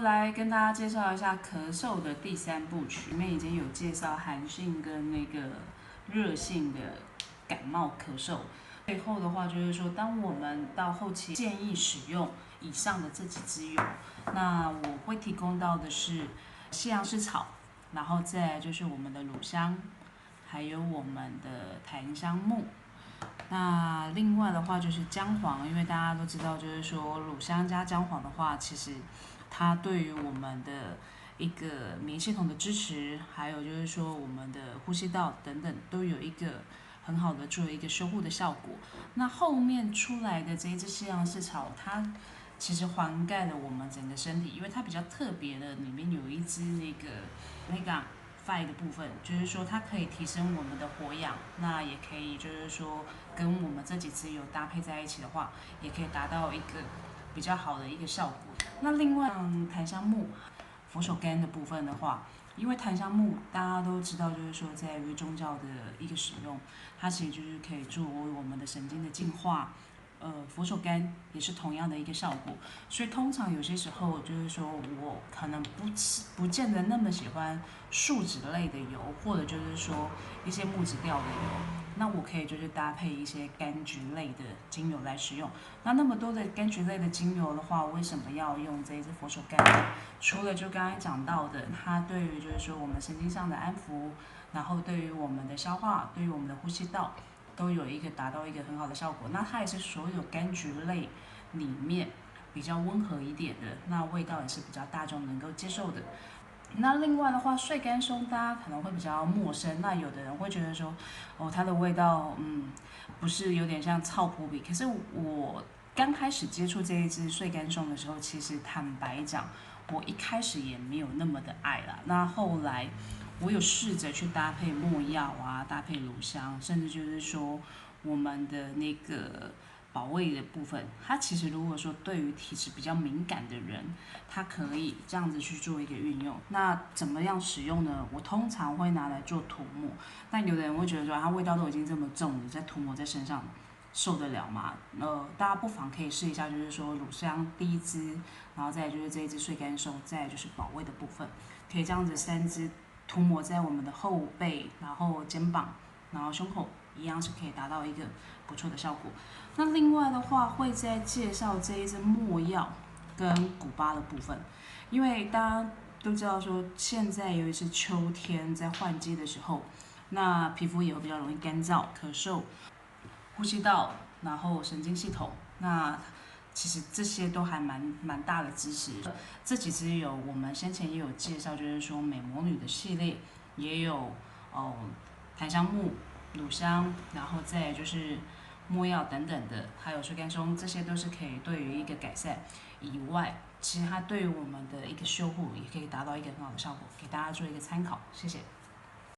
来跟大家介绍一下咳嗽的第3部曲，里面已经有介绍寒性跟那个热性的感冒咳嗽。最后的话就是说，当我们到后期建议使用以上的这几支油，那我会提供到的是西洋蓍草，然后再来就是我们的乳香，还有我们的檀香木。那另外的话就是姜黄，因为大家都知道，就是说乳香加姜黄的话，其实它对于我们的一个免疫系统的支持，还有就是说我们的呼吸道等等，都有一个很好的做一个修护的效果。那后面出来的这一支西洋蓍草，它其实涵盖了我们整个身体，因为它比较特别的，里面有一支那个 5 的部分，就是说它可以提升我们的活氧，那也可以就是说跟我们这几支油搭配在一起的话，也可以达到一个比较好的一个效果。那另外檀香木、佛手柑的部分的话，因为檀香木大家都知道，就是说在于宗教的一个使用，它其实就是可以作为我们的神经的净化。佛手柑也是同样的一个效果，所以通常有些时候就是说我可能不见得那么喜欢树脂类的油，或者就是说一些木质调的油，那我可以就是搭配一些柑橘类的精油来使用。那么多的柑橘类的精油的话，为什么要用这一支佛手柑呢？除了就刚才讲到的，它对于就是说我们神经上的安抚，然后对于我们的消化，对于我们的呼吸道，都有一个达到一个很好的效果。那它也是所有柑橘类里面比较温和一点的，那味道也是比较大众能够接受的。那另外的话，穗甘松大家可能会比较陌生，那有的人会觉得说，哦，它的味道，不是有点像草扑鼻？可是我刚开始接触这一支穗甘松的时候，其实坦白讲，我一开始也没有那么的爱啦。那后来我有试着去搭配没药啊，搭配乳香，甚至就是说我们的那个保卫的部分，它其实如果说对于体质比较敏感的人，它可以这样子去做一个运用。那怎么样使用呢？我通常会拿来做涂抹，但有的人会觉得说，它味道都已经这么重了，再涂抹在身上受得了吗？大家不妨可以试一下，就是说乳香第一支，然后再来就是这一支穗甘松，再来就是保卫的部分，可以这样子3支涂抹在我们的后背，然后肩膀，然后胸口，一样是可以达到一个不错的效果。那另外的话，会再介绍这一支没药跟古巴的部分，因为大家都知道说，现在尤其是秋天在换季的时候，那皮肤也会比较容易干燥、咳嗽、呼吸道，然后神经系统，那其实这些都还蛮大的支持。这几支有我们先前也有介绍，就是说美魔女的系列，也有檀香木、乳香，然后再就是没药等等的，还有穗甘松，这些都是可以对于一个改善以外，其实它对于我们的一个修护也可以达到一个很好的效果，给大家做一个参考。谢谢。